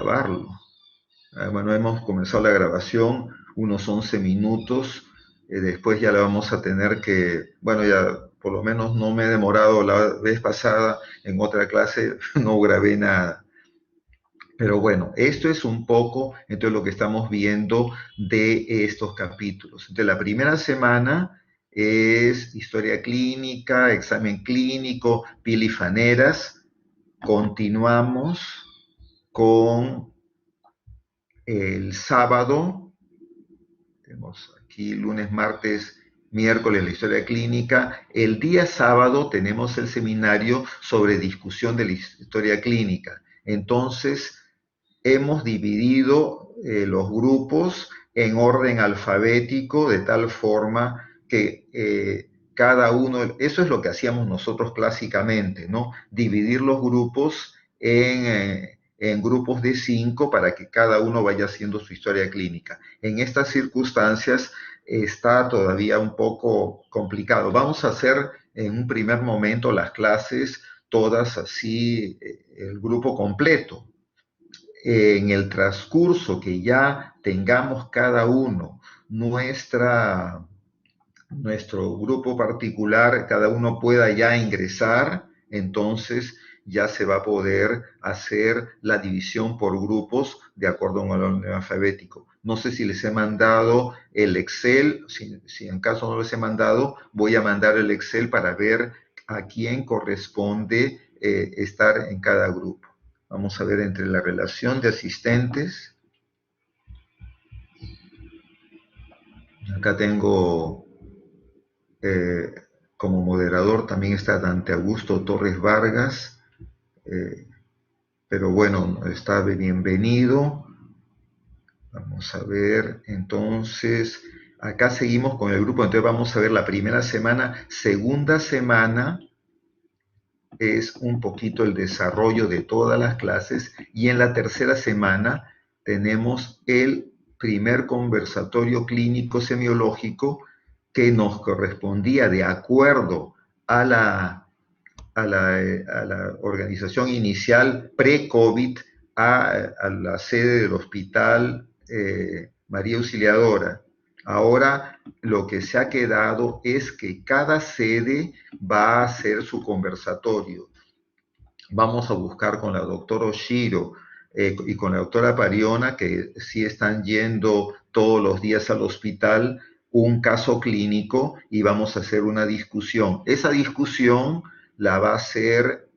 grabarlo. Bueno, hemos comenzado la grabación, unos 11 minutos, después ya la vamos a tener que, bueno, ya por lo menos no me he demorado la vez pasada, en otra clase no grabé nada. Pero bueno, esto es un poco entonces lo que estamos viendo de estos capítulos. Entonces la primera semana es historia clínica, examen clínico, piel y faneras. Continuamos con el sábado, tenemos aquí lunes, martes, miércoles la historia clínica. El día sábado tenemos el seminario sobre discusión de la historia clínica. Entonces, hemos dividido los grupos en orden alfabético de tal forma que cada uno, eso es lo que hacíamos nosotros clásicamente, ¿no? Dividir los grupos en grupos de 5 para que cada uno vaya haciendo su historia clínica. En estas circunstancias está todavía un poco complicado. Vamos a hacer en un primer momento las clases todas así, el grupo completo. En el transcurso que ya tengamos cada uno nuestro grupo particular, cada uno pueda ya ingresar, entonces ya se va a poder hacer la división por grupos de acuerdo a un orden alfabético. No sé si les he mandado el Excel, si en caso no les he mandado, voy a mandar el Excel para ver a quién corresponde estar en cada grupo. Vamos a ver entre la relación de asistentes. Acá tengo como moderador también está Dante Augusto Torres Vargas, pero bueno, está bienvenido. Vamos a ver, entonces, acá seguimos con el grupo, entonces vamos a ver la primera semana, segunda semana es un poquito el desarrollo de todas las clases y en la tercera semana tenemos el primer conversatorio clínico semiológico que nos correspondía de acuerdo a la organización inicial pre-COVID a la sede del Hospital María Auxiliadora. Ahora lo que se ha quedado es que cada sede va a hacer su conversatorio. Vamos a buscar con la doctora Oshiro y con la doctora Pariona, que sí están yendo todos los días al hospital, un caso clínico y vamos a hacer una discusión. Esa discusión la va a hacer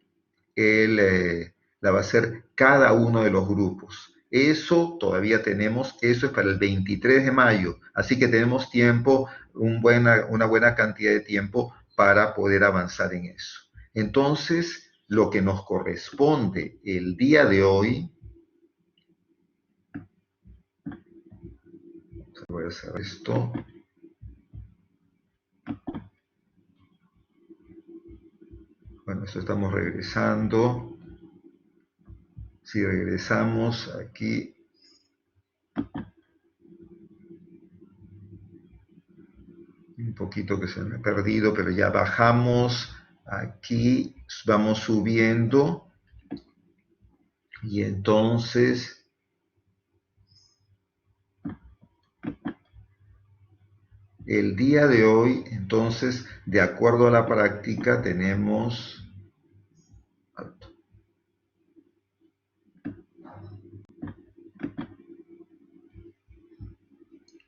cada uno de los grupos. Eso todavía tenemos, eso es para el 23 de mayo, así que tenemos tiempo, una buena cantidad de tiempo para poder avanzar en eso. Entonces, lo que nos corresponde el día de hoy, voy a hacer esto. Bueno, esto estamos regresando. Si regresamos aquí, un poquito que se me ha perdido, pero ya bajamos aquí, vamos subiendo y entonces el día de hoy, entonces, de acuerdo a la práctica, tenemos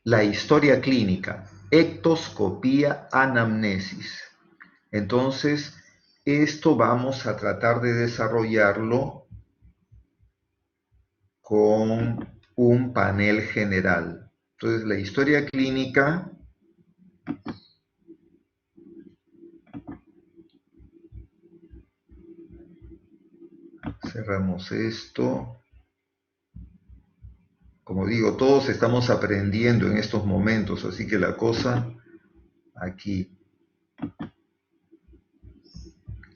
la historia clínica, ectoscopía, anamnesis. Entonces, esto vamos a tratar de desarrollarlo con un panel general. Entonces, la historia clínica cerramos esto. Como digo, todos estamos aprendiendo en estos momentos, así que la cosa aquí.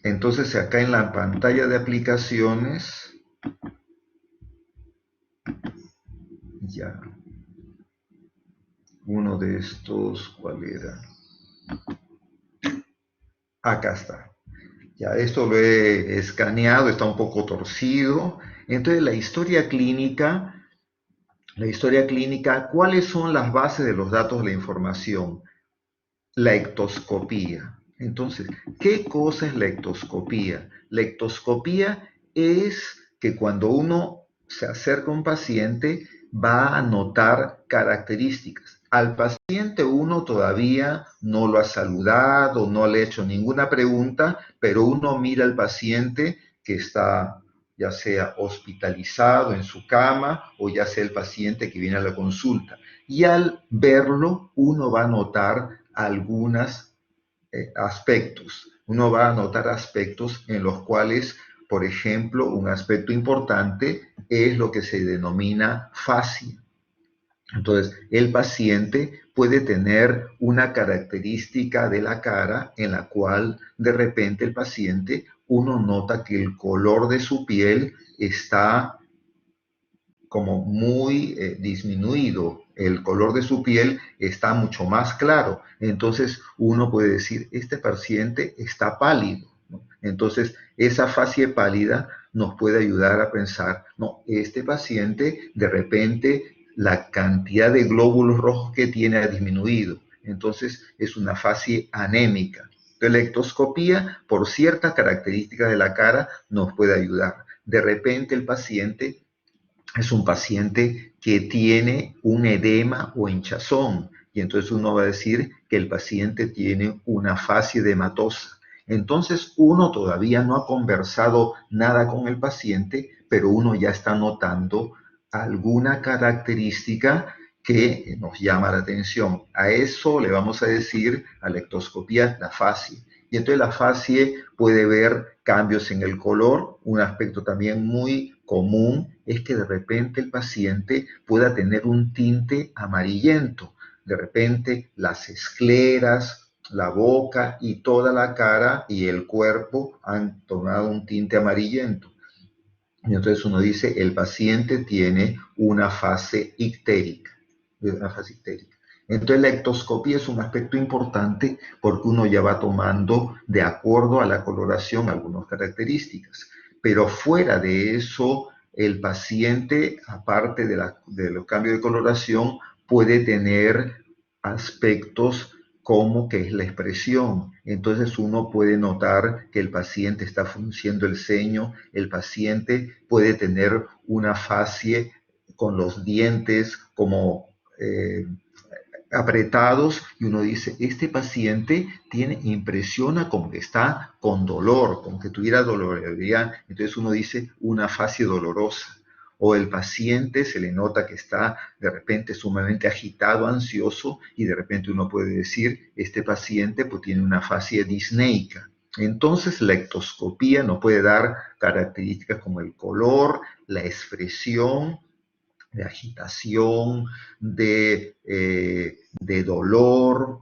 Entonces acá en la pantalla de aplicaciones, ya, uno de estos, ¿cuál era? Acá está. Ya, esto lo he escaneado, está un poco torcido. Entonces, la historia clínica, ¿cuáles son las bases de los datos de la información? La ectoscopía. Entonces, ¿qué cosa es la ectoscopía? La ectoscopía es que cuando uno se acerca a un paciente va a notar características. Al paciente uno todavía no lo ha saludado, no le ha hecho ninguna pregunta, pero uno mira al paciente que está ya sea hospitalizado en su cama o ya sea el paciente que viene a la consulta. Y al verlo uno va a notar algunos aspectos. Uno va a notar aspectos en los cuales, por ejemplo, un aspecto importante es lo que se denomina fascia. Entonces, el paciente puede tener una característica de la cara en la cual de repente el paciente, uno nota que el color de su piel está como muy disminuido, el color de su piel está mucho más claro. Entonces uno puede decir, este paciente está pálido, ¿no? Entonces esa fase pálida nos puede ayudar a pensar, no, este paciente de repente la cantidad de glóbulos rojos que tiene ha disminuido. Entonces es una fase anémica. La ectoscopía, por ciertas características de la cara, nos puede ayudar. De repente el paciente es un paciente que tiene un edema o hinchazón, y entonces uno va a decir que el paciente tiene una fase edematosa. Entonces uno todavía no ha conversado nada con el paciente, pero uno ya está notando alguna característica que nos llama la atención. A eso le vamos a decir a la ectoscopía la fase. Y entonces la fase puede ver cambios en el color. Un aspecto también muy común es que de repente el paciente pueda tener un tinte amarillento. De repente las escleras, la boca y toda la cara y el cuerpo han tomado un tinte amarillento. Y entonces uno dice, el paciente tiene una fase ictérica. Una fase ictérica. Entonces la ectoscopía es un aspecto importante porque uno ya va tomando de acuerdo a la coloración algunas características. Pero fuera de eso, el paciente, aparte de los cambios de coloración, puede tener aspectos como que es la expresión. Entonces uno puede notar que el paciente está frunciendo el ceño, el paciente puede tener una facie con los dientes como apretados y uno dice, este paciente impresiona como que está con dolor, como que tuviera dolor. Entonces uno dice una fase dolorosa. O el paciente se le nota que está de repente sumamente agitado, ansioso, y de repente uno puede decir, este paciente pues tiene una fase disneica. Entonces la ectoscopía nos puede dar características como el color, la expresión, de agitación, de dolor,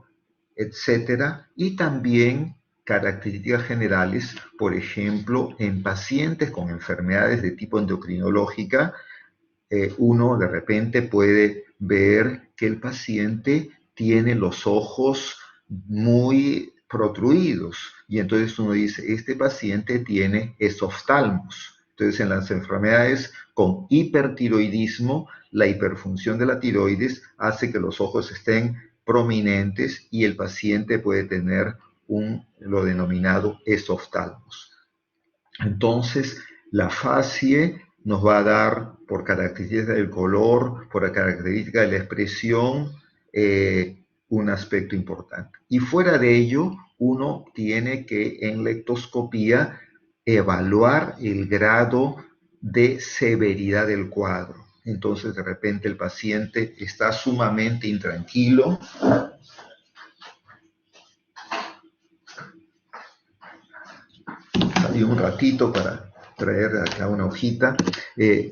etcétera, y también características generales, por ejemplo, en pacientes con enfermedades de tipo endocrinológica, uno de repente puede ver que el paciente tiene los ojos muy protruidos y entonces uno dice, este paciente tiene esoftalmos. Entonces, en las enfermedades con hipertiroidismo, la hiperfunción de la tiroides hace que los ojos estén prominentes y el paciente puede tener lo denominado esoftalmos. Entonces, la facie nos va a dar, por características del color, por la característica de la expresión, un aspecto importante. Y fuera de ello, uno tiene que en la ectoscopía evaluar el grado de severidad del cuadro. Entonces, de repente el paciente está sumamente intranquilo. Salí un ratito para traer acá una hojita,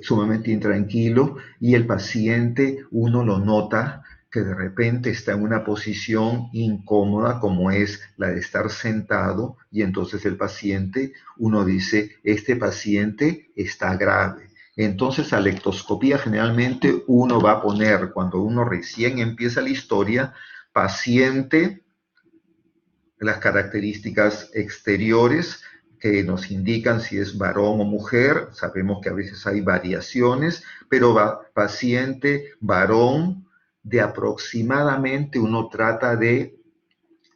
sumamente intranquilo, y el paciente uno lo nota que de repente está en una posición incómoda como es la de estar sentado, y entonces el paciente, uno dice, este paciente está grave. Entonces a la ectoscopía generalmente uno va a poner, cuando uno recién empieza la historia, paciente, las características exteriores, que nos indican si es varón o mujer. Sabemos que a veces hay variaciones, pero paciente varón de aproximadamente uno trata de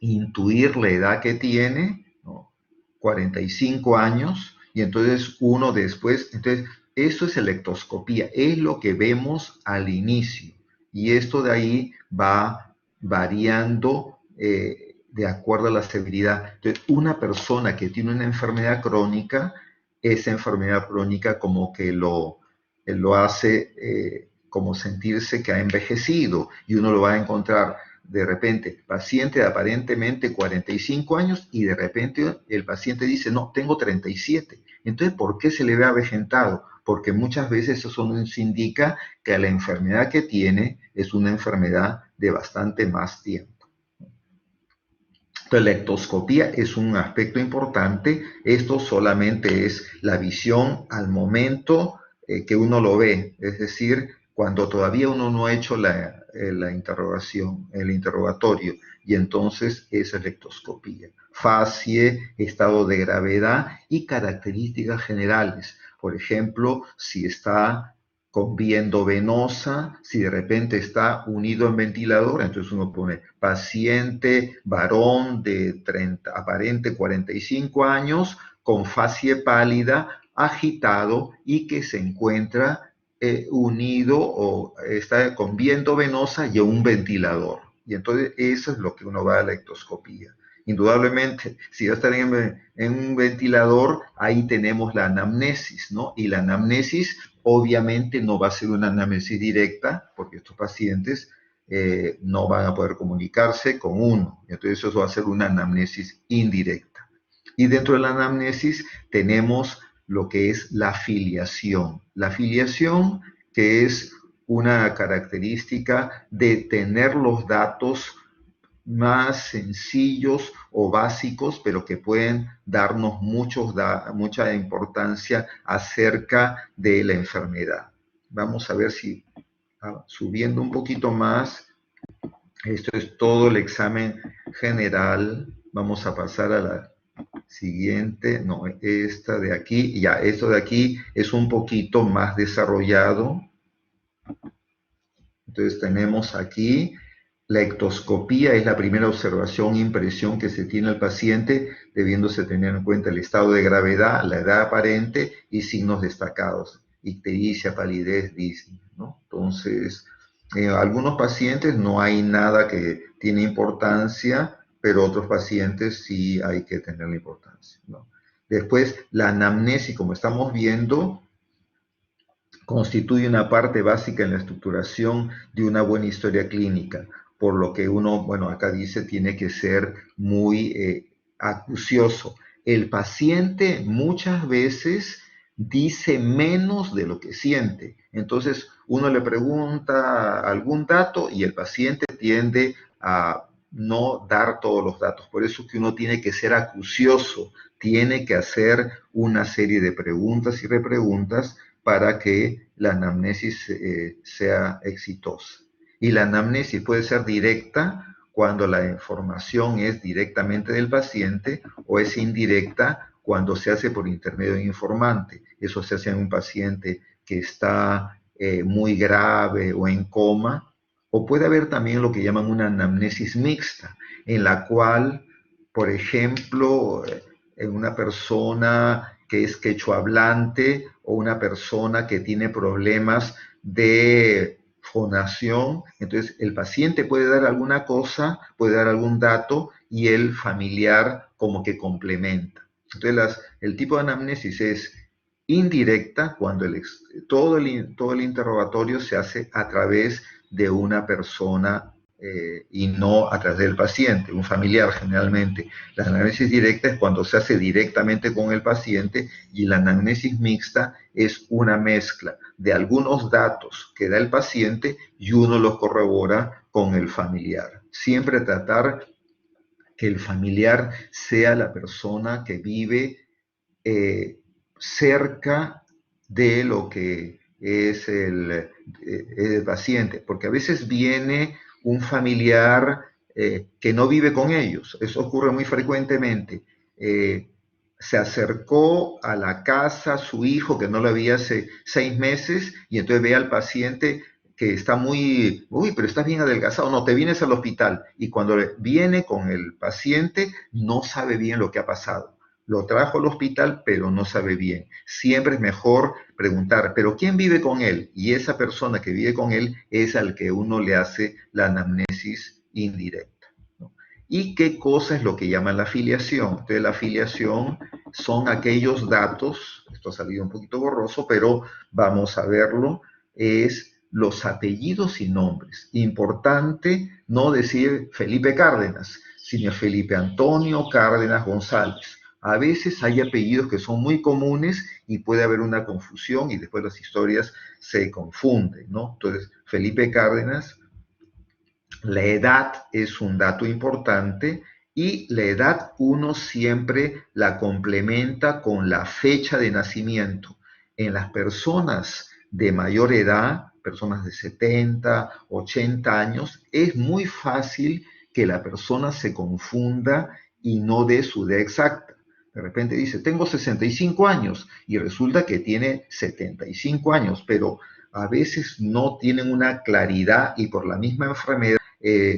intuir la edad que tiene, ¿no? 45 años, y entonces uno después, entonces eso es electroscopía, es lo que vemos al inicio, y esto de ahí va variando de acuerdo a la severidad. Entonces, una persona que tiene una enfermedad crónica, esa enfermedad crónica como que lo hace como sentirse que ha envejecido, y uno lo va a encontrar de repente, paciente de aparentemente 45 años y de repente el paciente dice, no, tengo 37. Entonces, ¿por qué se le ve avejentado? Porque muchas veces eso nos indica que la enfermedad que tiene es una enfermedad de bastante más tiempo. Entonces, la ectoscopía es un aspecto importante. Esto solamente es la visión al momento que uno lo ve, es decir, cuando todavía uno no ha hecho la interrogación, el interrogatorio, y entonces esa es la ectoscopía. Facie, estado de gravedad y características generales. Por ejemplo, si está con viendo venosa, si de repente está unido en ventilador, entonces uno pone paciente varón de 30, aparente 45 años, con facie pálida, agitado y que se encuentra unido o está con viento venosa y un ventilador. Y entonces eso es lo que uno va a la ectoscopía. Indudablemente, si ya están en un ventilador, ahí tenemos la anamnesis, ¿no? Y la anamnesis obviamente no va a ser una anamnesis directa, porque estos pacientes no van a poder comunicarse con uno. Entonces eso va a ser una anamnesis indirecta. Y dentro de la anamnesis tenemos lo que es la filiación. La filiación, que es una característica de tener los datos más sencillos o básicos, pero que pueden darnos mucha importancia acerca de la enfermedad. Vamos a ver si subiendo un poquito más, esto es todo el examen general. Vamos a pasar a la siguiente, no, esta de aquí, ya, esto de aquí es un poquito más desarrollado. Entonces tenemos aquí la ectoscopía, es la primera observación e impresión que se tiene al paciente, debiéndose tener en cuenta el estado de gravedad, la edad aparente y signos destacados, ictericia, palidez, disnea, ¿no? Entonces, algunos pacientes no hay nada que tiene importancia, pero otros pacientes sí hay que tener la importancia, ¿no? Después, la anamnesis, como estamos viendo, constituye una parte básica en la estructuración de una buena historia clínica, por lo que uno, bueno, acá dice, tiene que ser muy acucioso. El paciente muchas veces dice menos de lo que siente. Entonces, uno le pregunta algún dato y el paciente tiende a no dar todos los datos. Por eso es que uno tiene que ser acucioso, tiene que hacer una serie de preguntas y repreguntas para que la anamnesis sea exitosa. Y la anamnesis puede ser directa cuando la información es directamente del paciente o es indirecta cuando se hace por intermedio de un informante. Eso se hace en un paciente que está muy grave o en coma. O puede haber también lo que llaman una anamnesis mixta, en la cual, por ejemplo, en una persona que es quechua hablante o una persona que tiene problemas de fonación, entonces el paciente puede dar alguna cosa, puede dar algún dato y el familiar como que complementa. Entonces el tipo de anamnesis es indirecta cuando todo el interrogatorio se hace a través de una persona y no a través del paciente, un familiar generalmente. La anamnesis directa es cuando se hace directamente con el paciente y la anamnesis mixta es una mezcla de algunos datos que da el paciente y uno los corrobora con el familiar. Siempre tratar que el familiar sea la persona que vive cerca de lo que es el paciente, porque a veces viene un familiar que no vive con ellos, eso ocurre muy frecuentemente. se acercó a la casa su hijo que no lo había hace 6 meses y entonces ve al paciente que está muy, uy, pero estás bien adelgazado, no, te vienes al hospital y cuando viene con el paciente no sabe bien lo que ha pasado. Lo trajo al hospital, pero no sabe bien. Siempre es mejor preguntar, ¿pero quién vive con él? Y esa persona que vive con él es al que uno le hace la anamnesis indirecta, ¿no? ¿Y qué cosa es lo que llaman la afiliación? Entonces, la afiliación son aquellos datos, esto ha salido un poquito borroso, pero vamos a verlo, es los apellidos y nombres. Importante no decir Felipe Cárdenas, sino Felipe Antonio Cárdenas González. A veces hay apellidos que son muy comunes y puede haber una confusión y después las historias se confunden, ¿no? Entonces, Felipe Cárdenas, la edad es un dato importante y la edad uno siempre la complementa con la fecha de nacimiento. En las personas de mayor edad, personas de 70, 80 años, es muy fácil que la persona se confunda y no dé su edad exacta. De repente dice, tengo 65 años y resulta que tiene 75 años, pero a veces no tienen una claridad y por la misma enfermedad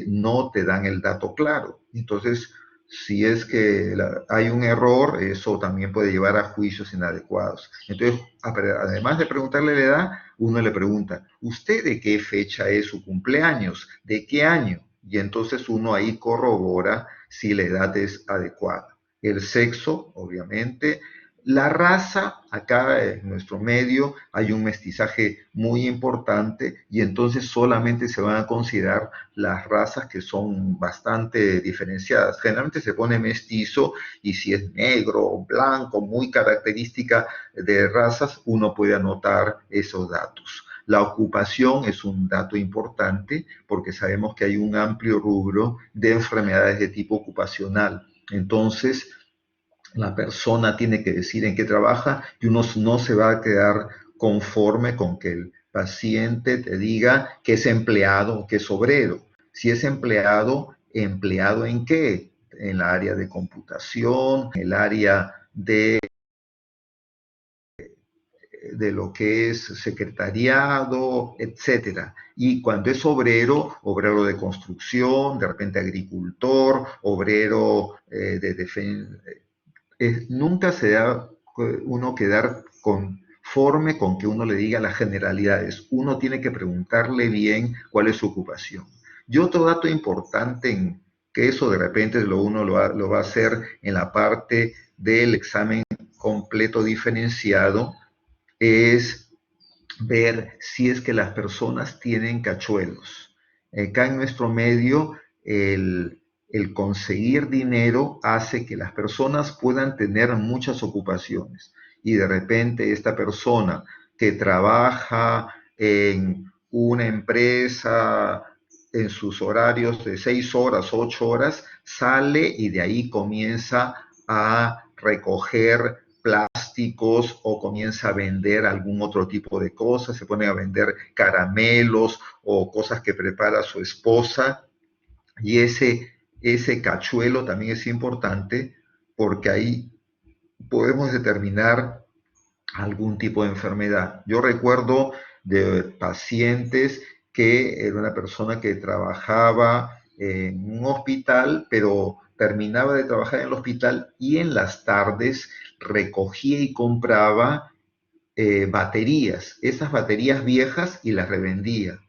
no te dan el dato claro. Entonces, si es que hay un error, eso también puede llevar a juicios inadecuados. Entonces, además de preguntarle la edad, uno le pregunta, ¿usted de qué fecha es su cumpleaños? ¿De qué año? Y entonces uno ahí corrobora si la edad es adecuada. El sexo, obviamente, la raza, acá en nuestro medio hay un mestizaje muy importante y entonces solamente se van a considerar las razas que son bastante diferenciadas. Generalmente se pone mestizo y si es negro o blanco, muy característica de razas, uno puede anotar esos datos. La ocupación es un dato importante porque sabemos que hay un amplio rubro de enfermedades de tipo ocupacional. Entonces, la persona tiene que decir en qué trabaja y uno no se va a quedar conforme con que el paciente te diga que es empleado o que es obrero. Si es empleado, ¿empleado en qué? En la área de computación, en el área de lo que es secretariado, etcétera. Y cuando es obrero, obrero de construcción, de repente agricultor, obrero de defensa, nunca se da uno quedar conforme con que uno le diga las generalidades. Uno tiene que preguntarle bien cuál es su ocupación. Y otro dato importante, que eso de repente uno lo va a hacer en la parte del examen completo diferenciado, es ver si es que las personas tienen cachuelos. Acá en nuestro medio, el conseguir dinero hace que las personas puedan tener muchas ocupaciones y de repente esta persona que trabaja en una empresa en sus horarios de 6 horas, 8 horas, sale y de ahí comienza a recoger plásticos o comienza a vender algún otro tipo de cosas, se pone a vender caramelos o cosas que prepara su esposa y ese cachuelo también es importante porque ahí podemos determinar algún tipo de enfermedad. Yo recuerdo de pacientes que era una persona que trabajaba en un hospital, pero terminaba de trabajar en el hospital y en las tardes recogía y compraba baterías, esas baterías viejas y las revendía.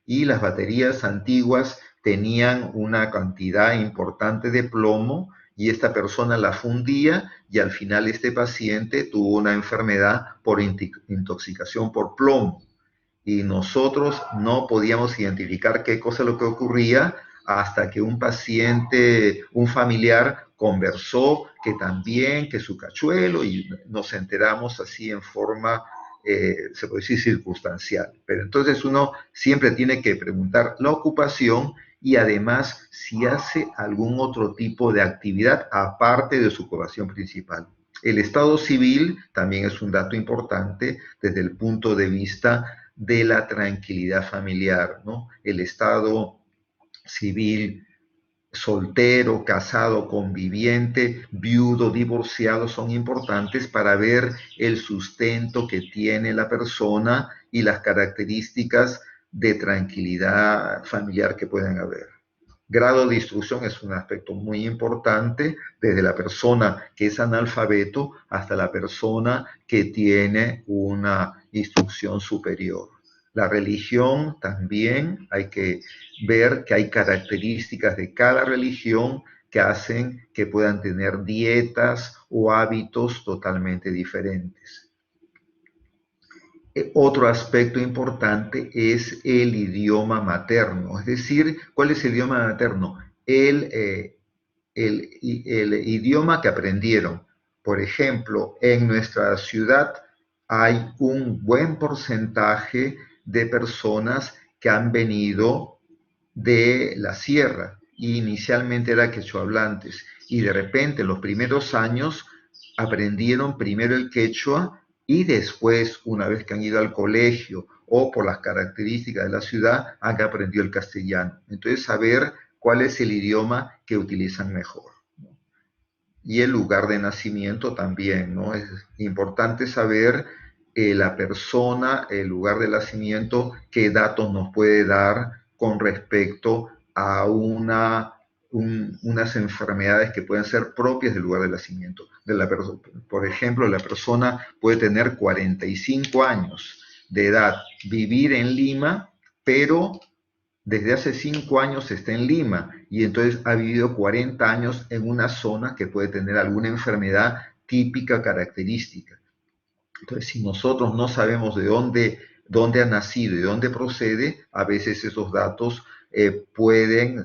Y las baterías antiguas tenían una cantidad importante de plomo y esta persona la fundía y al final este paciente tuvo una enfermedad por intoxicación por plomo y nosotros no podíamos identificar qué cosa es lo que ocurría hasta que un paciente, un familiar conversó que también, que su cachuelo y nos enteramos así en forma, se puede decir, circunstancial. Pero entonces uno siempre tiene que preguntar la ocupación y además si hace algún otro tipo de actividad aparte de su ocupación principal. El estado civil también es un dato importante desde el punto de vista de la tranquilidad familiar, ¿no? El estado civil soltero, casado, conviviente, viudo, divorciado, son importantes para ver el sustento que tiene la persona y las características de tranquilidad familiar que pueden haber. Grado de instrucción es un aspecto muy importante, desde la persona que es analfabeto hasta la persona que tiene una instrucción superior. La religión también hay que ver que hay características de cada religión que hacen que puedan tener dietas o hábitos totalmente diferentes. Otro aspecto importante es el idioma materno, es decir, ¿cuál es el idioma materno? El idioma que aprendieron. Por ejemplo, en nuestra ciudad hay un buen porcentaje de personas que han venido de la sierra y inicialmente era quechua hablantes y de repente en los primeros años aprendieron primero el quechua y después, una vez que han ido al colegio o por las características de la ciudad, han aprendido el castellano. Entonces, saber cuál es el idioma que utilizan mejor. Y el lugar de nacimiento también, ¿no? Es importante saber la persona, el lugar de nacimiento, qué datos nos puede dar con respecto a unas enfermedades que pueden ser propias del lugar de nacimiento. Por ejemplo, la persona puede tener 45 años de edad, vivir en Lima, pero desde hace 5 años está en Lima y entonces ha vivido 40 años en una zona que puede tener alguna enfermedad típica característica. Entonces, si nosotros no sabemos de dónde ha nacido y de dónde procede, a veces esos datos pueden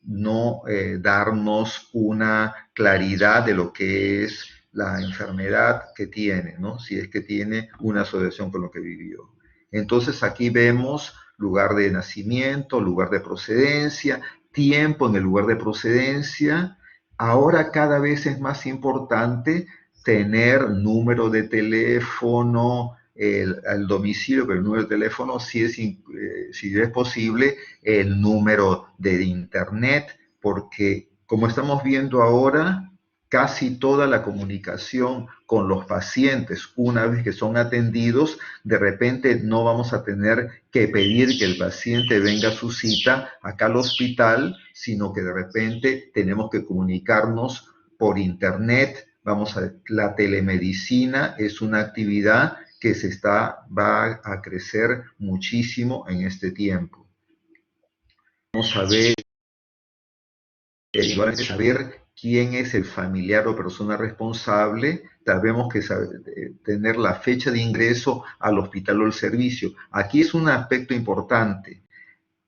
no darnos una claridad de lo que es la enfermedad que tiene, ¿no? Si es que tiene una asociación con lo que vivió. Entonces aquí vemos lugar de nacimiento, lugar de procedencia, tiempo en el lugar de procedencia. Ahora cada vez es más importante tener número de teléfono, el domicilio, pero el número de teléfono, si es posible, el número de internet, porque como estamos viendo ahora, casi toda la comunicación con los pacientes, una vez que son atendidos, de repente no vamos a tener que pedir que el paciente venga a su cita acá al hospital, sino que de repente tenemos que comunicarnos por internet. La telemedicina es una actividad que va a crecer muchísimo en este tiempo. Vamos a ver, igualmente saber quién es el familiar o persona responsable, tenemos que tener la fecha de ingreso al hospital o al servicio. Aquí es un aspecto importante.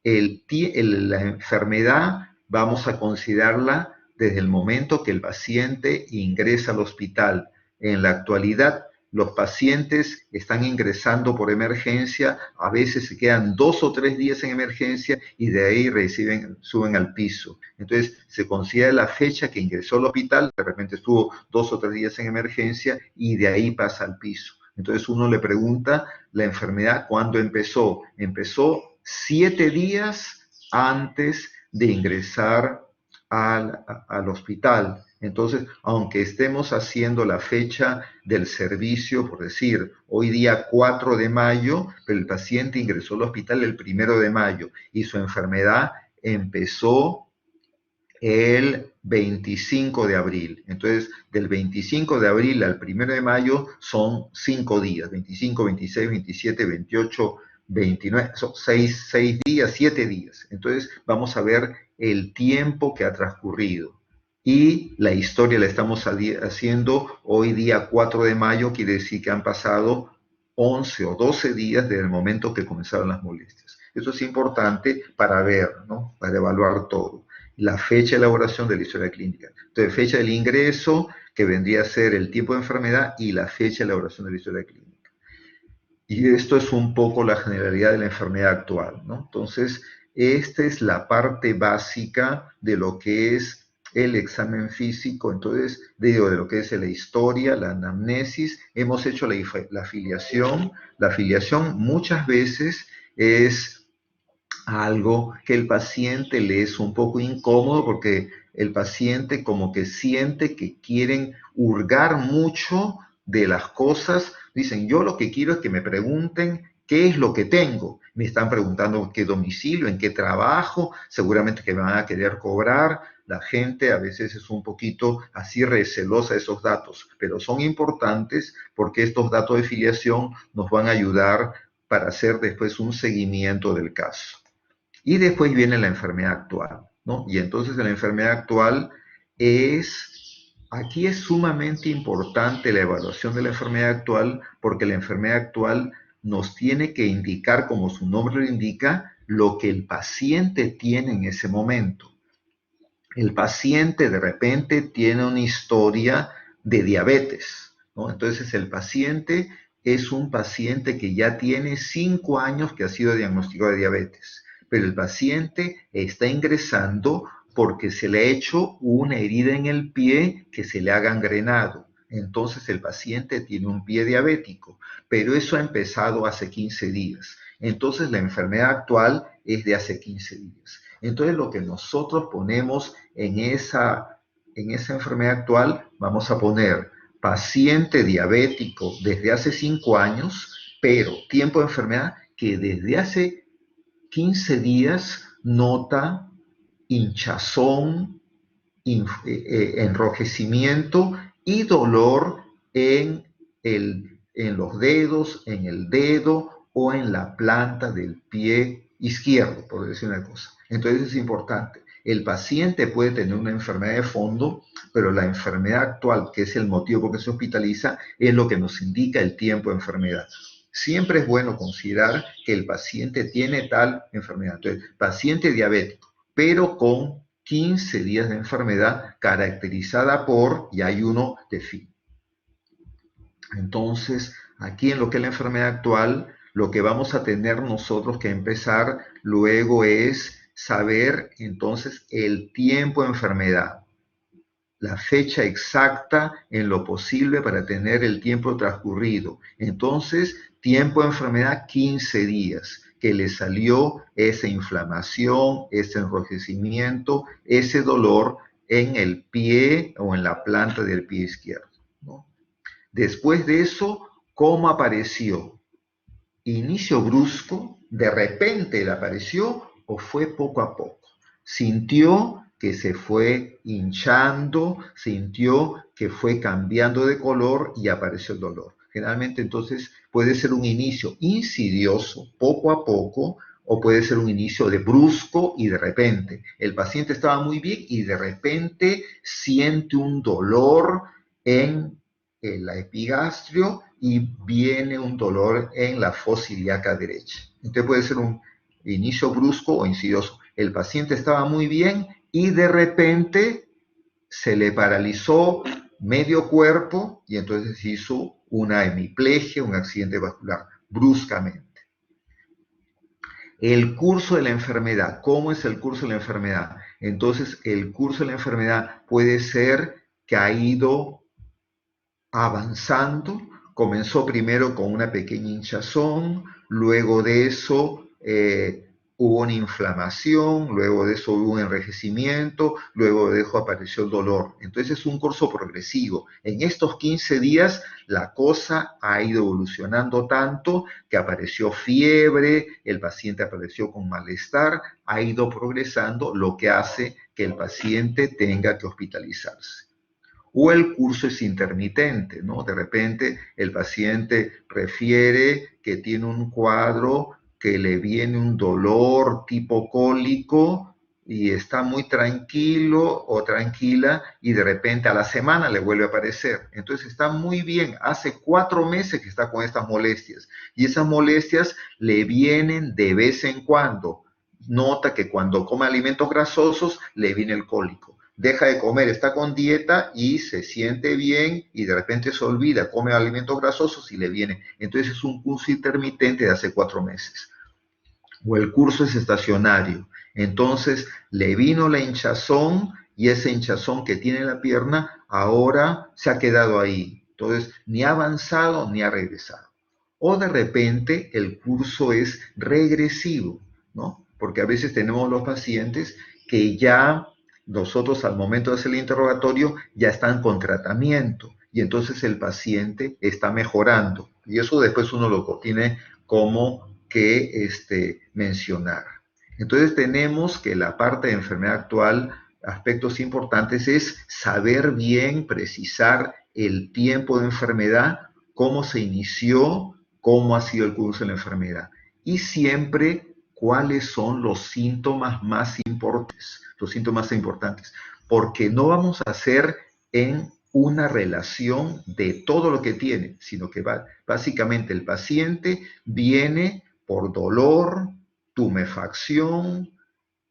La enfermedad vamos a considerarla desde el momento que el paciente ingresa al hospital. En la actualidad, los pacientes están ingresando por emergencia, a veces se quedan 2 o 3 días en emergencia y de ahí suben al piso. Entonces, se considera la fecha que ingresó al hospital, de repente estuvo 2 o 3 días en emergencia y de ahí pasa al piso. Entonces uno le pregunta la enfermedad cuándo empezó. Empezó 7 días antes de ingresar al hospital. Entonces, aunque estemos haciendo la fecha del servicio, por decir, hoy día 4 de mayo, pero el paciente ingresó al hospital el 1 de mayo y su enfermedad empezó el 25 de abril. Entonces, del 25 de abril al 1 de mayo son 5 días, 25, 26, 27, 28, 29, son 6 días, 7 días. Entonces, vamos a ver el tiempo que ha transcurrido. Y la historia la estamos haciendo hoy día 4 de mayo, quiere decir que han pasado 11 o 12 días desde el momento que comenzaron las molestias. Eso es importante para ver, ¿no? Para evaluar todo. La fecha de elaboración de la historia clínica. Entonces, fecha del ingreso, que vendría a ser el tipo de enfermedad, y la fecha de elaboración de la historia clínica. Y esto es un poco la generalidad de la enfermedad actual, ¿no? Entonces, esta es la parte básica de lo que es el examen físico. Entonces, digo, de lo que es la historia, la anamnesis, hemos hecho la afiliación. La afiliación muchas veces es algo que el paciente le es un poco incómodo porque el paciente como que siente que quieren hurgar mucho de las cosas. Dicen, yo lo que quiero es que me pregunten qué es lo que tengo. Me están preguntando qué domicilio, en qué trabajo, seguramente que me van a querer cobrar. La gente a veces es un poquito así recelosa de esos datos, pero son importantes porque estos datos de filiación nos van a ayudar para hacer después un seguimiento del caso. Y después viene la enfermedad actual, ¿no? Y entonces la enfermedad actual aquí es sumamente importante la evaluación de la enfermedad actual porque la enfermedad actual nos tiene que indicar, como su nombre lo indica, lo que el paciente tiene en ese momento. El paciente de repente tiene una historia de diabetes, ¿no? Entonces el paciente es un paciente que ya tiene 5 años que ha sido diagnosticado de diabetes, pero el paciente está ingresando porque se le ha hecho una herida en el pie que se le ha gangrenado. Entonces el paciente tiene un pie diabético, pero eso ha empezado hace 15 días. Entonces la enfermedad actual es de hace 15 días. Entonces lo que nosotros ponemos en esa enfermedad actual, vamos a poner paciente diabético desde hace 5 años, pero tiempo de enfermedad que desde hace 15 días nota hinchazón, enrojecimiento y dolor en los dedos, en el dedo o en la planta del pie izquierdo, por decir una cosa. Entonces es importante. El paciente puede tener una enfermedad de fondo, pero la enfermedad actual, que es el motivo por que se hospitaliza, es lo que nos indica el tiempo de enfermedad. Siempre es bueno considerar que el paciente tiene tal enfermedad. Entonces, paciente diabético, pero con 15 días de enfermedad caracterizada por y ayuno de fin. Entonces, aquí en lo que es la enfermedad actual, lo que vamos a tener nosotros que empezar luego es saber entonces el tiempo de enfermedad, la fecha exacta en lo posible para tener el tiempo transcurrido. Entonces, tiempo de enfermedad 15 días, que le salió esa inflamación, ese enrojecimiento, ese dolor en el pie o en la planta del pie izquierdo, ¿no? Después de eso, ¿cómo apareció? Inicio brusco, de repente le apareció o fue poco a poco. Sintió que se fue hinchando, sintió que fue cambiando de color y apareció el dolor. Generalmente entonces puede ser un inicio insidioso, poco a poco, o puede ser un inicio de brusco y de repente. El paciente estaba muy bien y de repente siente un dolor en la epigastrio y viene un dolor en la fosa ilíaca derecha. Entonces puede ser un inicio brusco o insidioso. El paciente estaba muy bien y de repente se le paralizó medio cuerpo y entonces hizo una hemiplegia, un accidente vascular, bruscamente. El curso de la enfermedad, ¿cómo es el curso de la enfermedad? Entonces, el curso de la enfermedad puede ser que ha ido avanzando, comenzó primero con una pequeña hinchazón, luego de eso hubo una inflamación, luego de eso hubo un envejecimiento, luego de eso apareció el dolor. Entonces es un curso progresivo. En estos 15 días la cosa ha ido evolucionando tanto que apareció fiebre, el paciente apareció con malestar, ha ido progresando, lo que hace que el paciente tenga que hospitalizarse. O el curso es intermitente, ¿no? De repente el paciente refiere que tiene un cuadro que le viene un dolor tipo cólico y está muy tranquilo o tranquila y de repente a la semana le vuelve a aparecer. Entonces está muy bien, hace 4 meses que está con estas molestias y esas molestias le vienen de vez en cuando. Nota que cuando come alimentos grasosos le viene el cólico, deja de comer, está con dieta y se siente bien y de repente se olvida, come alimentos grasosos y le viene. Entonces es un curso intermitente de hace 4 meses. O el curso es estacionario. Entonces le vino la hinchazón y ese hinchazón que tiene la pierna ahora se ha quedado ahí. Entonces ni ha avanzado ni ha regresado. O de repente el curso es regresivo, ¿no? porque a veces tenemos los pacientes que ya nosotros al momento de hacer el interrogatorio ya están con tratamiento y entonces el paciente está mejorando y eso después uno lo tiene como que mencionar. Entonces tenemos que la parte de enfermedad actual, aspectos importantes es saber bien, precisar el tiempo de enfermedad, cómo se inició, cómo ha sido el curso de la enfermedad y siempre cuáles son los síntomas importantes, porque no vamos a hacer en una relación de todo lo que tiene, sino que básicamente el paciente viene por dolor, tumefacción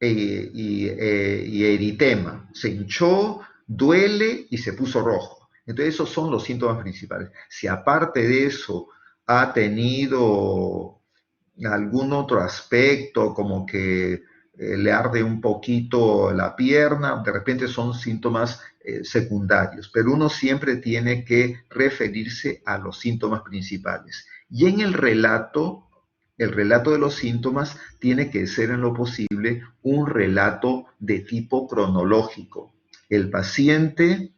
y eritema. Se hinchó, duele y se puso rojo. Entonces esos son los síntomas principales. Si aparte de eso ha tenido algún otro aspecto, como que le arde un poquito la pierna, de repente son síntomas secundarios, pero uno siempre tiene que referirse a los síntomas principales. Y en el relato de los síntomas tiene que ser en lo posible un relato de tipo cronológico. El paciente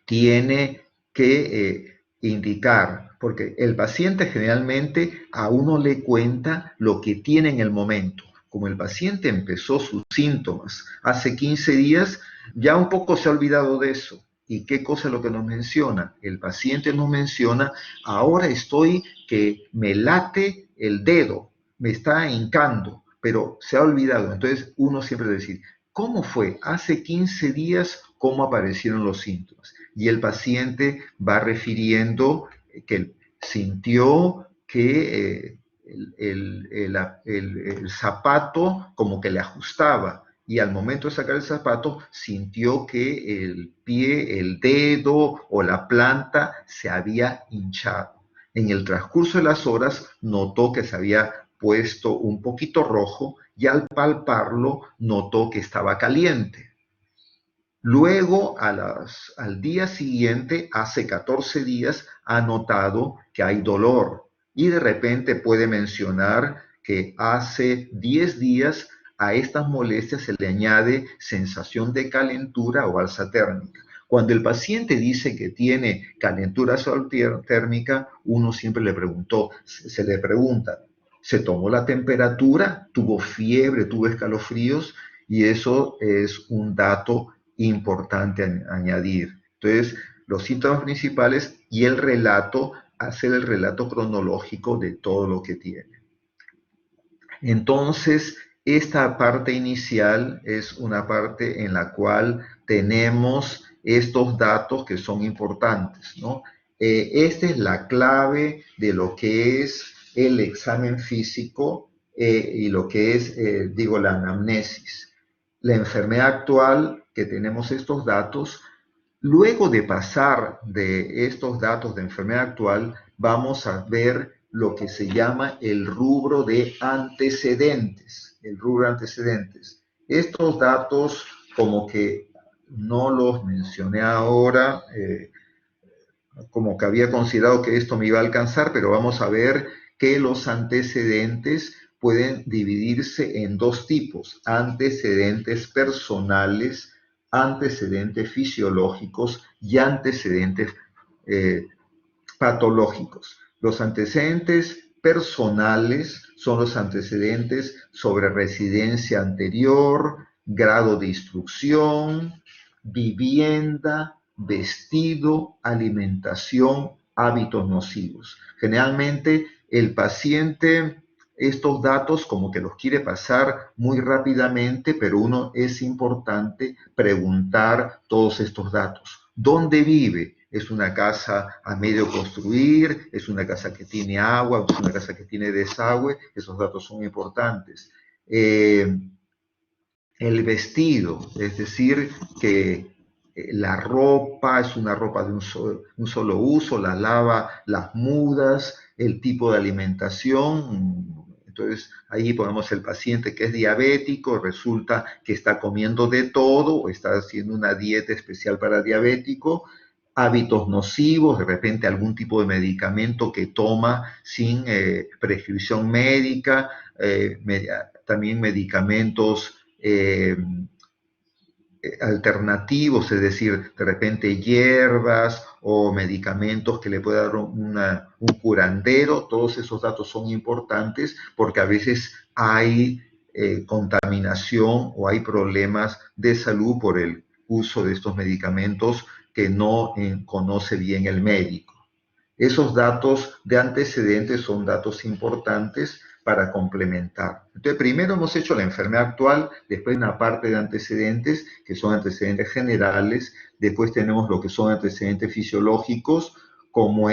tiene que indicar, porque el paciente generalmente a uno le cuenta lo que tiene en el momento. Como el paciente empezó sus síntomas hace 15 días, ya un poco se ha olvidado de eso. ¿Y qué cosa es lo que nos menciona? El paciente nos menciona, ahora estoy que me late el dedo, me está hincando, pero se ha olvidado. Entonces uno siempre debe decir, ¿cómo fue? Hace 15 días, ¿cómo aparecieron los síntomas? Y el paciente va refiriendo que sintió que el zapato como que le ajustaba y al momento de sacar el zapato sintió que el pie, el dedo o la planta se había hinchado. En el transcurso de las horas notó que se había puesto un poquito rojo y al palparlo notó que estaba caliente. Luego, al día siguiente, hace 14 días, ha notado que hay dolor y de repente puede mencionar que hace 10 días a estas molestias se le añade sensación de calentura o alza térmica. Cuando el paciente dice que tiene calentura térmica, uno siempre se le pregunta, ¿se tomó la temperatura? ¿Tuvo fiebre? ¿Tuvo escalofríos? Y eso es un dato importante añadir. Entonces, los síntomas principales y el relato, hacer el relato cronológico de todo lo que tiene. Entonces, esta parte inicial es una parte en la cual tenemos estos datos que son importantes, ¿no? Esta es la clave de lo que es el examen físico y lo que es, la anamnesis. La enfermedad actual, que tenemos estos datos, luego de pasar de estos datos de enfermedad actual, vamos a ver lo que se llama el rubro de antecedentes. El rubro de antecedentes. Estos datos, como que no los mencioné ahora, como que había considerado que esto me iba a alcanzar, pero vamos a ver que los antecedentes pueden dividirse en dos tipos: antecedentes personales, antecedentes fisiológicos y antecedentes patológicos. Los antecedentes personales son los antecedentes sobre residencia anterior, grado de instrucción, vivienda, vestido, alimentación, hábitos nocivos. Generalmente el paciente estos datos como que los quiere pasar muy rápidamente, pero es importante preguntar todos estos datos. ¿Dónde vive? ¿Es una casa a medio construir? ¿Es una casa que tiene agua? ¿Es una casa que tiene desagüe? Esos datos son importantes. El vestido, es decir, que la ropa es una ropa de un solo uso, la lava, las mudas, el tipo de alimentación. Entonces, ahí ponemos el paciente que es diabético, resulta que está comiendo de todo o está haciendo una dieta especial para diabético, hábitos nocivos, de repente algún tipo de medicamento que toma sin prescripción médica, también medicamentos alternativos, es decir, de repente hierbas o medicamentos que le pueda dar un curandero. Todos esos datos son importantes porque a veces hay contaminación o hay problemas de salud por el uso de estos medicamentos que no conoce bien el médico. Esos datos de antecedentes son datos importantes para complementar. Entonces, primero hemos hecho la enfermedad actual, después una parte de antecedentes, que son antecedentes generales, después tenemos lo que son antecedentes fisiológicos, como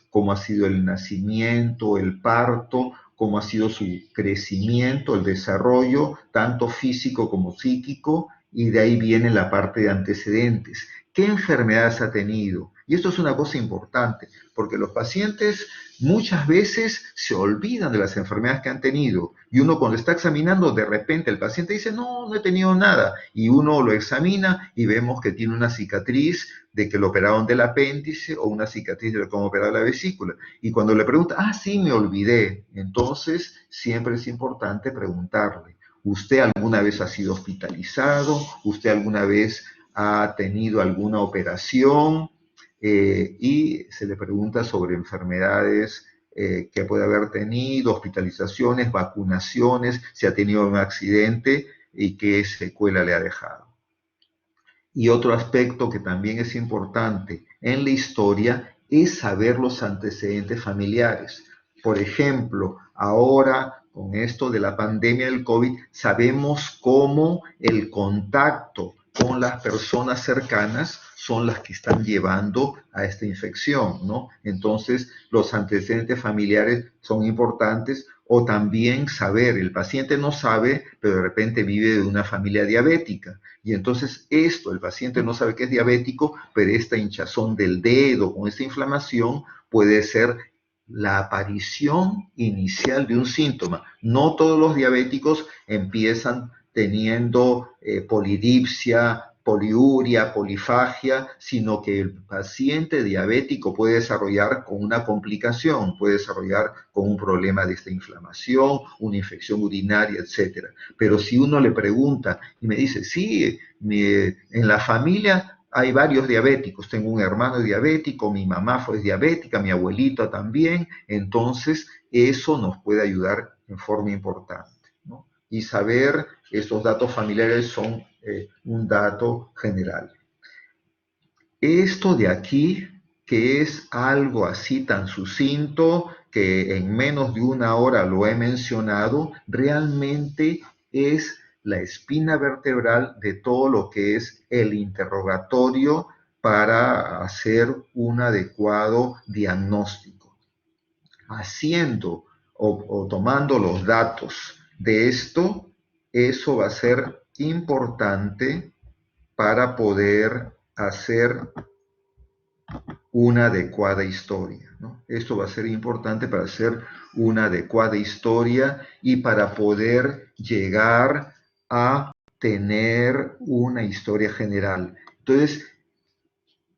cómo ha sido el nacimiento, el parto, cómo ha sido su crecimiento, el desarrollo, tanto físico como psíquico, y de ahí viene la parte de antecedentes. ¿Qué enfermedades ha tenido? Y esto es una cosa importante, porque los pacientes muchas veces se olvidan de las enfermedades que han tenido. Y uno cuando está examinando, de repente el paciente dice, no, no he tenido nada. Y uno lo examina y vemos que tiene una cicatriz de que lo operaron del apéndice o una cicatriz de que lo operaron la vesícula. Y cuando le pregunta, sí, me olvidé. Entonces, siempre es importante preguntarle, ¿usted alguna vez ha sido hospitalizado? ¿Usted alguna vez ha tenido alguna operación? Y se le pregunta sobre enfermedades que puede haber tenido, hospitalizaciones, vacunaciones, si ha tenido un accidente y qué secuela le ha dejado. Y otro aspecto que también es importante en la historia es saber los antecedentes familiares. Por ejemplo, ahora con esto de la pandemia del COVID, sabemos cómo el contacto con las personas cercanas son las que están llevando a esta infección, ¿no? Entonces, los antecedentes familiares son importantes, o también saber, el paciente no sabe, pero de repente vive de una familia diabética, y entonces el paciente no sabe que es diabético, pero esta hinchazón del dedo con esta inflamación puede ser la aparición inicial de un síntoma. No todos los diabéticos empiezan teniendo polidipsia, poliuria, polifagia, sino que el paciente diabético puede desarrollar con una complicación, puede desarrollar con un problema de esta inflamación, una infección urinaria, etc. Pero si uno le pregunta y me dice, sí, en la familia hay varios diabéticos, tengo un hermano diabético, mi mamá fue diabética, mi abuelita también, entonces eso nos puede ayudar en forma importante, ¿no? Y saber estos datos familiares son un dato general. Esto de aquí, que es algo así tan sucinto, que en menos de una hora lo he mencionado, realmente es la espina vertebral de todo lo que es el interrogatorio para hacer un adecuado diagnóstico. Haciendo o tomando los datos de esto, eso va a ser importante para poder hacer una adecuada historia, ¿no? Esto va a ser importante para hacer una adecuada historia y para poder llegar a tener una historia general. Entonces,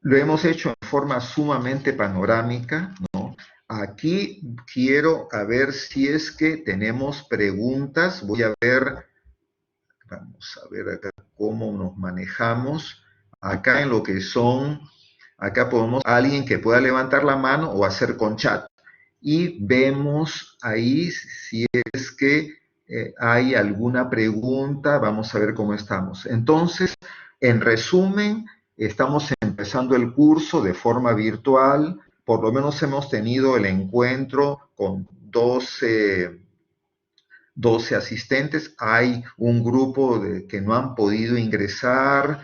lo hemos hecho en forma sumamente panorámica, ¿no? Aquí quiero a ver si es que tenemos preguntas. Voy a ver, vamos a ver acá cómo nos manejamos. Acá en lo que son, acá podemos alguien que pueda levantar la mano o hacer con chat. Y vemos ahí si es que hay alguna pregunta. Vamos a ver cómo estamos. Entonces, en resumen, estamos empezando el curso de forma virtual. Por lo menos hemos tenido el encuentro con 12 asistentes. Hay un grupo que no han podido ingresar,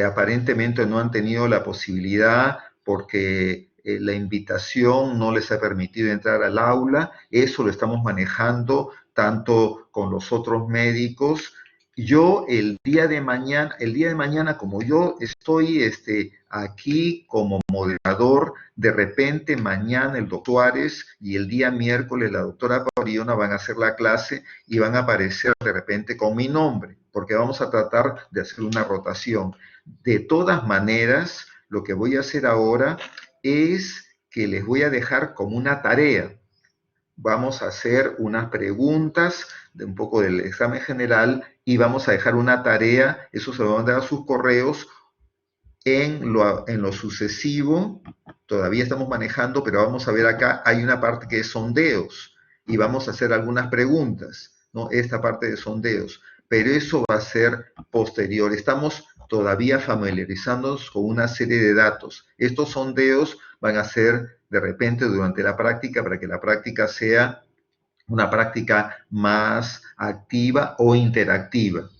aparentemente no han tenido la posibilidad porque la invitación no les ha permitido entrar al aula. Eso lo estamos manejando tanto con los otros médicos. Yo el día de mañana, como yo estoy aquí como moderador, de repente mañana el doctor Suárez y el día miércoles la doctora Pariona van a hacer la clase y van a aparecer de repente con mi nombre, porque vamos a tratar de hacer una rotación. De todas maneras, lo que voy a hacer ahora es que les voy a dejar como una tarea. vamos a hacer unas preguntas de un poco del examen general y vamos a dejar una tarea, eso se va a mandar a sus correos en lo sucesivo. Todavía estamos manejando, pero vamos a ver acá, hay una parte que es sondeos y vamos a hacer algunas preguntas, ¿no? Esta parte de sondeos, pero eso va a ser posterior. Estamos todavía familiarizándonos con una serie de datos. Estos sondeos van a ser de repente durante la práctica para que la práctica sea una práctica más activa o interactiva.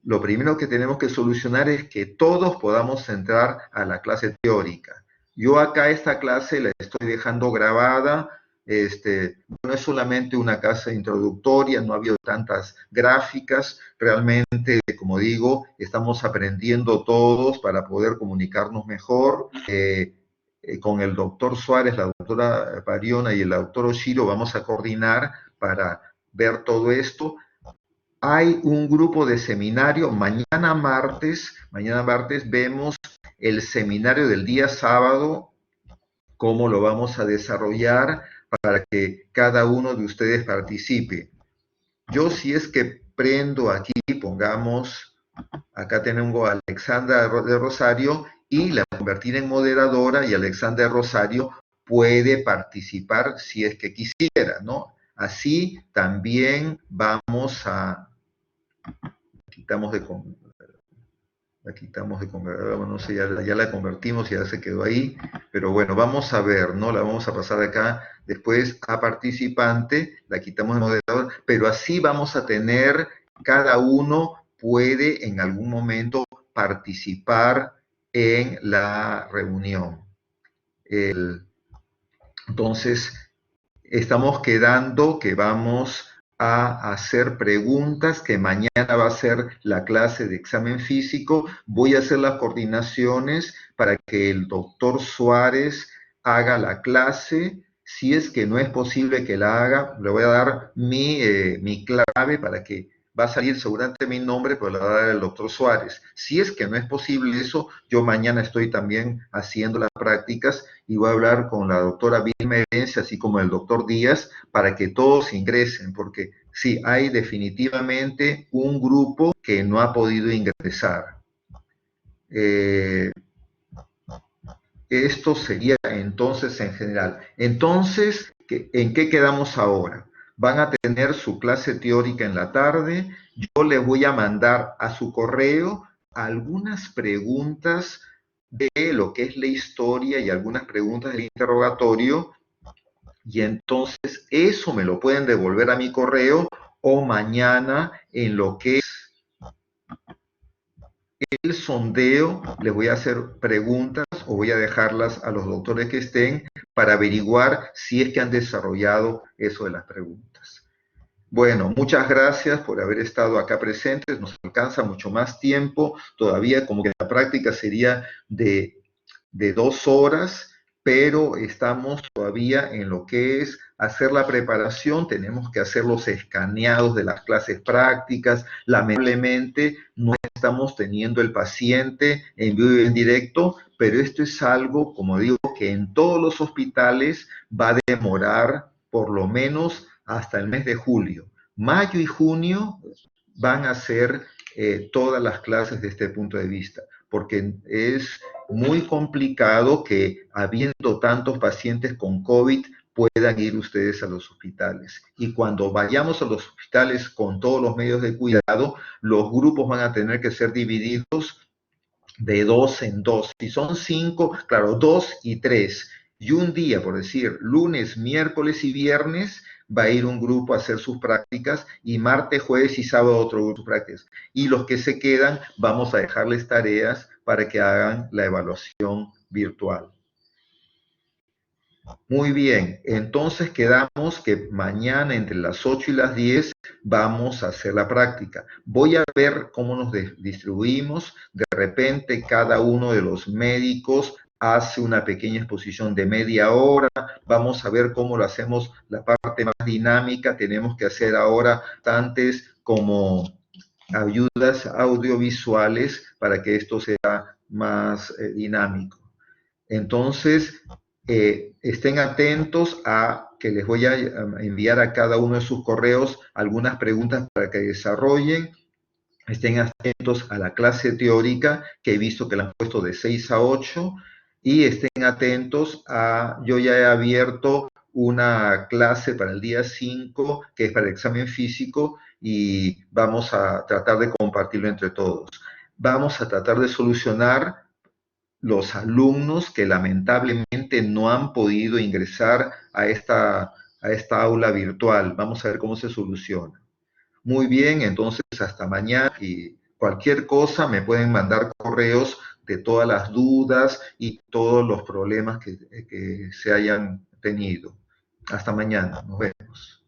Lo primero que tenemos que solucionar es que todos podamos entrar a la clase teórica. Yo acá esta clase la estoy dejando grabada, no es solamente una clase introductoria, no ha habido tantas gráficas, realmente, como digo, estamos aprendiendo todos para poder comunicarnos mejor. Con el doctor Suárez, la doctora Pariona y el doctor Oshiro vamos a coordinar para ver todo esto. Hay un grupo de seminario, mañana martes vemos el seminario del día sábado, cómo lo vamos a desarrollar para que cada uno de ustedes participe. Yo si es que prendo aquí, pongamos, acá tenemos a Alexandra de Rosario y la convertir en moderadora y Alexandra de Rosario puede participar si es que quisiera, ¿no? Así también vamos a la quitamos de convertir, no sé, ya la convertimos, ya se quedó ahí, pero bueno, vamos a ver, ¿no? La vamos a pasar acá después a participante, la quitamos de moderador, pero así vamos a tener, cada uno puede en algún momento participar en la reunión. Entonces, estamos quedando que vamos a hacer preguntas, que mañana va a ser la clase de examen físico. Voy a hacer las coordinaciones para que el doctor Suárez haga la clase. Si es que no es posible que la haga, le voy a dar mi clave para que va a salir seguramente mi nombre, pero le va a dar el doctor Suárez. Si es que no es posible eso, yo mañana estoy también haciendo las prácticas y voy a hablar con la doctora Vilma Herencia, así como el doctor Díaz, para que todos ingresen, porque sí, hay definitivamente un grupo que no ha podido ingresar. Esto sería entonces en general. Entonces, ¿en qué quedamos ahora? Van a tener su clase teórica en la tarde. Yo les voy a mandar a su correo algunas preguntas de lo que es la historia y algunas preguntas del interrogatorio. Y entonces eso me lo pueden devolver a mi correo o mañana en lo que es el sondeo, les voy a hacer preguntas o voy a dejarlas a los doctores que estén para averiguar si es que han desarrollado eso de las preguntas. Bueno, muchas gracias por haber estado acá presentes. Nos alcanza mucho más tiempo. Todavía como que la práctica sería de 2 horas, pero estamos todavía en lo que es hacer la preparación. Tenemos que hacer los escaneados de las clases prácticas. Lamentablemente no estamos teniendo el paciente en vivo y en directo, pero esto es algo, como digo, que en todos los hospitales va a demorar por lo menos hasta el mes de julio. Mayo y junio van a ser todas las clases de este punto de vista, porque es muy complicado que habiendo tantos pacientes con COVID puedan ir ustedes a los hospitales. Y cuando vayamos a los hospitales con todos los medios de cuidado, los grupos van a tener que ser divididos de 2 en 2. Si son 5, claro, 2 y 3. Y un día, por decir, lunes, miércoles y viernes, va a ir un grupo a hacer sus prácticas y martes, jueves y sábado otro grupo de prácticas. Y los que se quedan, vamos a dejarles tareas para que hagan la evaluación virtual. Muy bien, entonces quedamos que mañana entre las 8 y las 10 vamos a hacer la práctica. Voy a ver cómo nos distribuimos. De repente cada uno de los médicos hace una pequeña exposición de media hora. Vamos a ver cómo lo hacemos la parte más dinámica. Tenemos que hacer ahora tantes como ayudas audiovisuales para que esto sea más dinámico. Entonces, estén atentos a que les voy a enviar a cada uno de sus correos algunas preguntas para que desarrollen. Estén atentos a la clase teórica, que he visto que la han puesto de 6 a 8, y estén atentos a, yo ya he abierto una clase para el día 5, que es para el examen físico, y vamos a tratar de compartirlo entre todos. Vamos a tratar de solucionar los alumnos que lamentablemente no han podido ingresar a esta aula virtual. Vamos a ver cómo se soluciona. Muy bien, entonces hasta mañana y cualquier cosa me pueden mandar correos de todas las dudas y todos los problemas que se hayan tenido. Hasta mañana, nos vemos.